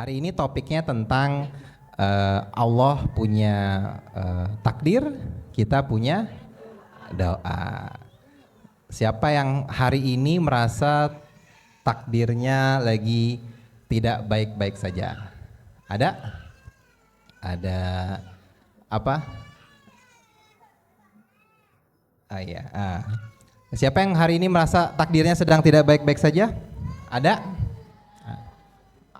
Hari ini topiknya tentang Allah punya takdir, kita punya doa. Siapa yang hari ini merasa takdirnya lagi tidak baik-baik saja? Ada? Ada apa? Iya. Siapa yang hari ini merasa takdirnya sedang tidak baik-baik saja? Ada?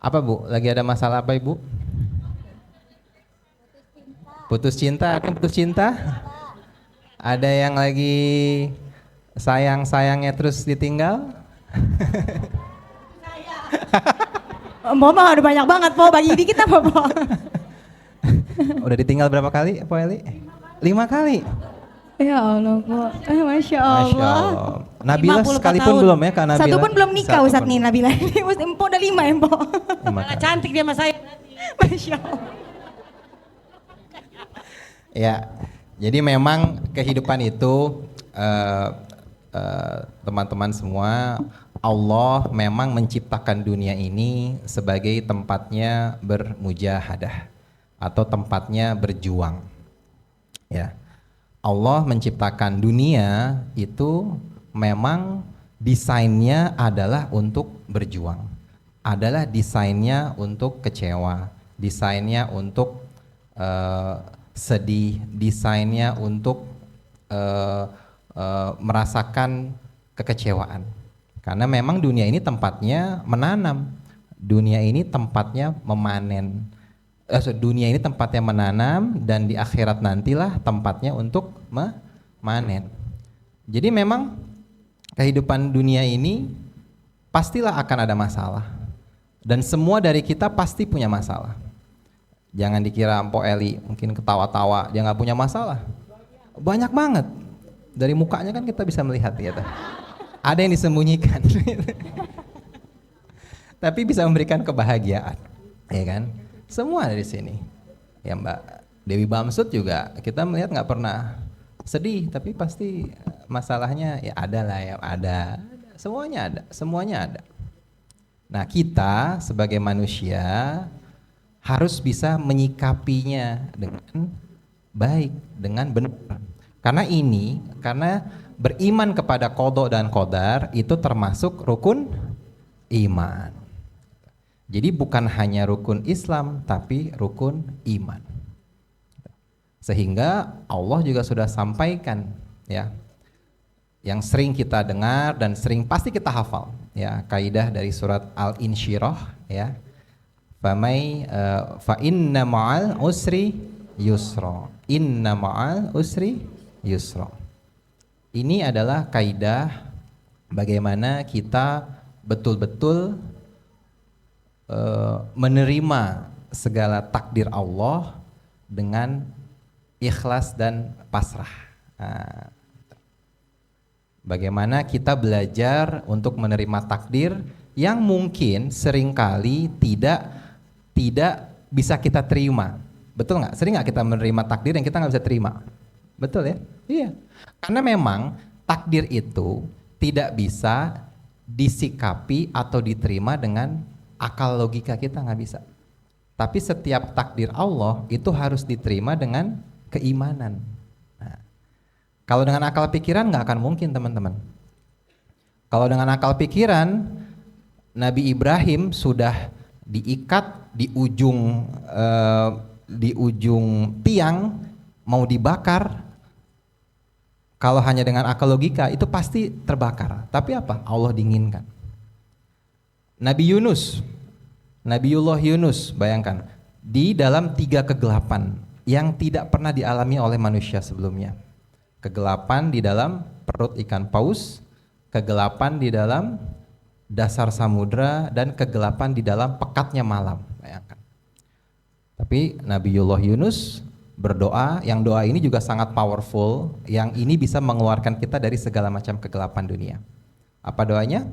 Apa Bu? Lagi ada masalah apa Ibu? Putus cinta? Ada yang putus cinta? Ada yang lagi sayang-sayangnya terus ditinggal? Mbak mah udah banyak banget Po, bagi dikit apa Po? Udah ditinggal berapa kali Po Eli? 5 kali? Ya Allah Po, Masya Allah. Masya Allah. Nabila sekalipun belum ya Kak Nabila? Satu pun belum nikah Ustadz nih Nabila. Empo udah 5 ya Po. Malah cantik dia sama saya. Masya Allah. Ya, jadi memang kehidupan itu teman-teman semua, Allah memang menciptakan dunia ini sebagai tempatnya bermujahadah atau tempatnya berjuang. Ya, Allah menciptakan dunia itu memang desainnya adalah untuk berjuang, adalah desainnya untuk kecewa, desainnya untuk sedih, desainnya untuk merasakan kekecewaan. Karena memang dunia ini tempatnya menanam, dunia ini tempatnya memanen, dunia ini tempatnya menanam, dan di akhirat nantilah tempatnya untuk memanen. Jadi memang kehidupan dunia ini pastilah akan ada masalah, dan semua dari kita pasti punya masalah. Jangan dikira Mpok Eli mungkin ketawa-tawa dia nggak punya masalah, banyak banget. Dari mukanya kan kita bisa melihat ya. Ada yang disembunyikan, tapi bisa memberikan kebahagiaan, ya kan? Semua ada di sini. Ya Mbak Dewi Bamsud juga kita melihat nggak pernah sedih, tapi pasti masalahnya ya ada lah, ya ada. Semuanya ada. Nah kita sebagai manusia harus bisa menyikapinya dengan baik, dengan benar. Karena beriman kepada qada dan qadar itu termasuk rukun iman. Jadi bukan hanya rukun Islam tapi rukun iman. Sehingga Allah juga sudah sampaikan ya, yang sering kita dengar dan sering pasti kita hafal ya, kaidah dari surat Al-Insyirah ya. Fa inna ma'al usri yusra. Inna ma'al usri yusra. Ini adalah kaidah bagaimana kita betul-betul menerima segala takdir Allah dengan ikhlas dan pasrah. Bagaimana kita belajar untuk menerima takdir yang mungkin seringkali tidak bisa kita terima. Betul nggak? Sering nggak kita menerima takdir yang kita nggak bisa terima? Betul ya? Iya. Karena memang takdir itu tidak bisa disikapi atau diterima dengan akal logika, kita nggak bisa. Tapi setiap takdir Allah itu harus diterima dengan keimanan. Nah, kalau dengan akal pikiran nggak akan mungkin teman-teman. Kalau dengan akal pikiran, Nabi Ibrahim sudah diikat di ujung tiang mau dibakar. Kalau hanya dengan akal logika itu pasti terbakar. Tapi apa? Allah dinginkan. Nabiullah Yunus, bayangkan, di dalam 3 kegelapan yang tidak pernah dialami oleh manusia sebelumnya. Kegelapan di dalam perut ikan paus, kegelapan di dalam dasar samudra, dan kegelapan di dalam pekatnya malam. Bayangkan. Tapi Nabiullah Yunus berdoa, yang doa ini juga sangat powerful, yang ini bisa mengeluarkan kita dari segala macam kegelapan dunia. Apa doanya?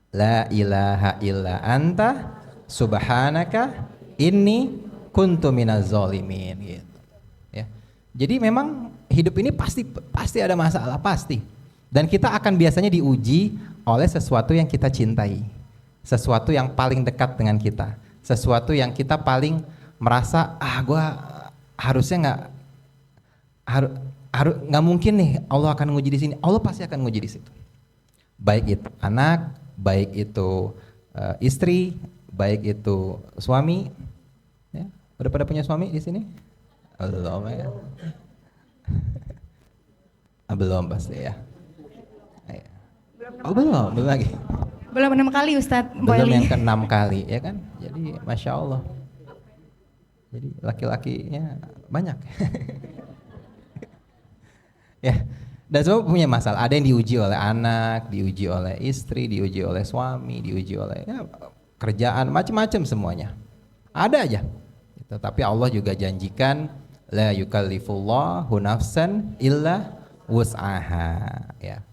La ilaha illa anta subhanaka inni kuntu minaz zalimin gitu. Ya. Jadi memang hidup ini pasti ada masalah, pasti. Dan kita akan biasanya diuji oleh sesuatu yang kita cintai, sesuatu yang paling dekat dengan kita. sesuatu yang kita paling merasa gue harusnya nggak mungkin nih Allah akan nguji di sini. Allah pasti akan nguji di situ. Baik itu anak, baik itu istri, baik itu suami. Ya, udah pada punya suami di sini? Belum ya. Belum pasti ya. Oh belum lagi. Belum 6 kali Ustadz. Belum yang ke-6 kali ya kan. Jadi Masya Allah. Jadi laki-lakinya banyak. Ya, dan semua punya masalah. Ada yang diuji oleh anak, diuji oleh istri, diuji oleh suami, diuji oleh kerjaan, macam-macam semuanya. Ada aja. Gitu. Tapi Allah juga janjikan la yukallifullahu nafsan illa wus'aha. Ya.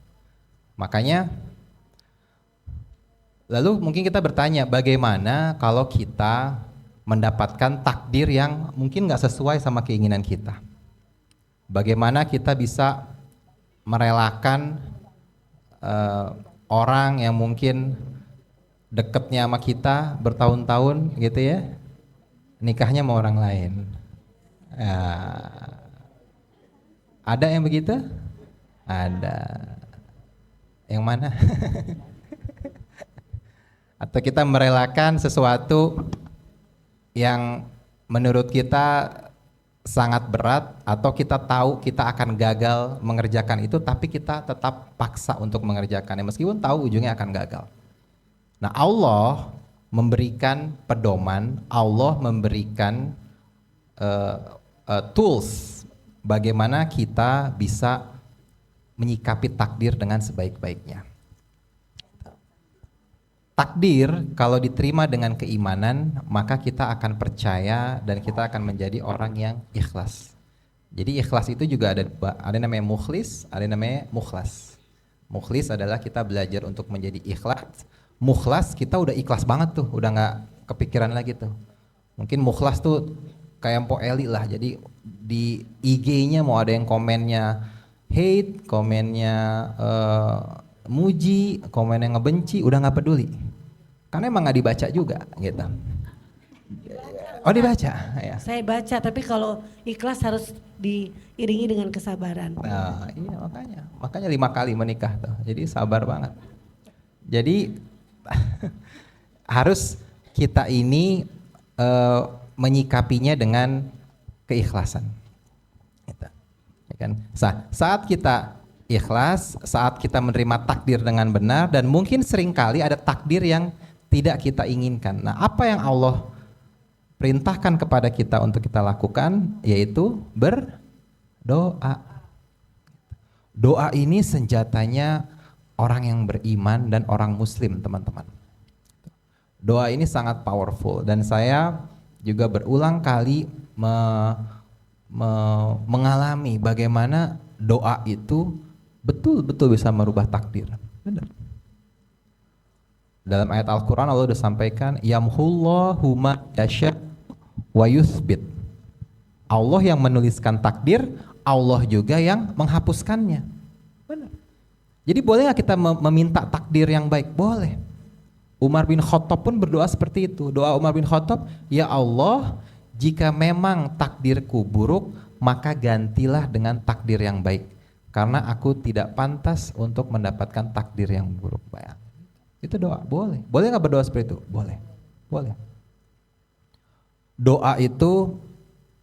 Makanya lalu mungkin kita bertanya, bagaimana kalau kita mendapatkan takdir yang mungkin nggak sesuai sama keinginan kita? Bagaimana kita bisa merelakan orang yang mungkin deketnya sama kita bertahun-tahun gitu ya, nikahnya sama orang lain? Ada yang begitu? Ada. Yang mana? Atau kita merelakan sesuatu yang menurut kita sangat berat, atau kita tahu kita akan gagal mengerjakan itu, tapi kita tetap paksa untuk mengerjakannya meskipun tahu ujungnya akan gagal. Nah, Allah memberikan pedoman, Allah memberikan tools bagaimana kita bisa menyikapi takdir dengan sebaik-baiknya. Takdir kalau diterima dengan keimanan, maka kita akan percaya dan kita akan menjadi orang yang ikhlas. Jadi ikhlas itu juga ada namanya mukhlis, ada namanya mukhlas. Mukhlis adalah kita belajar untuk menjadi ikhlas. Mukhlas kita udah ikhlas banget tuh, udah nggak kepikiran lagi tuh. Mungkin mukhlas tuh kayak Mpok Eli lah. Jadi di IG-nya mau ada yang komennya hate, komennya muji, komennya ngebenci, udah nggak peduli. Karena emang nggak dibaca juga gitu. Oh dibaca ya. Saya baca, tapi kalau ikhlas harus diiringi dengan kesabaran. Nah, iya makanya 5 kali menikah tuh. Jadi sabar banget. Jadi harus kita ini menyikapinya dengan keikhlasan. Gitu. Ya kan? Saat kita ikhlas, saat kita menerima takdir dengan benar, dan mungkin seringkali ada takdir yang tidak kita inginkan. Nah, apa yang Allah perintahkan kepada kita untuk kita lakukan, yaitu berdoa. Doa ini senjatanya orang yang beriman dan orang muslim, teman-teman. Doa ini sangat powerful, dan saya juga berulang kali mengalami bagaimana doa itu betul-betul bisa merubah takdir. Benar. Dalam ayat Al-Quran Allah sudah sampaikan, yamhullahu ma yasha wa yuthbit. Allah yang menuliskan takdir, Allah juga yang menghapuskannya. Benar. Jadi boleh nggak kita meminta takdir yang baik? Boleh. Umar bin Khattab pun berdoa seperti itu. Doa Umar bin Khattab, ya Allah, jika memang takdirku buruk, maka gantilah dengan takdir yang baik. Karena aku tidak pantas untuk mendapatkan takdir yang buruk. Bayang. Itu doa, boleh. Boleh nggak berdoa seperti itu? Boleh. Boleh. Doa itu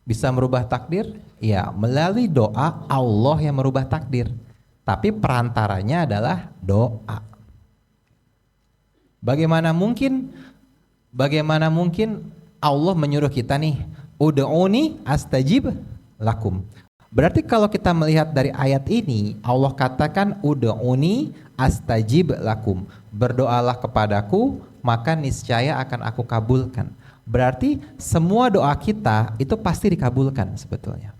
bisa merubah takdir? Ya, melalui doa Allah yang merubah takdir. Tapi perantaranya adalah doa. Bagaimana mungkin Allah menyuruh kita nih, ud'uni astajib lakum. Berarti kalau kita melihat dari ayat ini, Allah katakan ud'uni astajib lakum. Berdoalah kepadaku, maka niscaya akan aku kabulkan. Berarti semua doa kita itu pasti dikabulkan sebetulnya.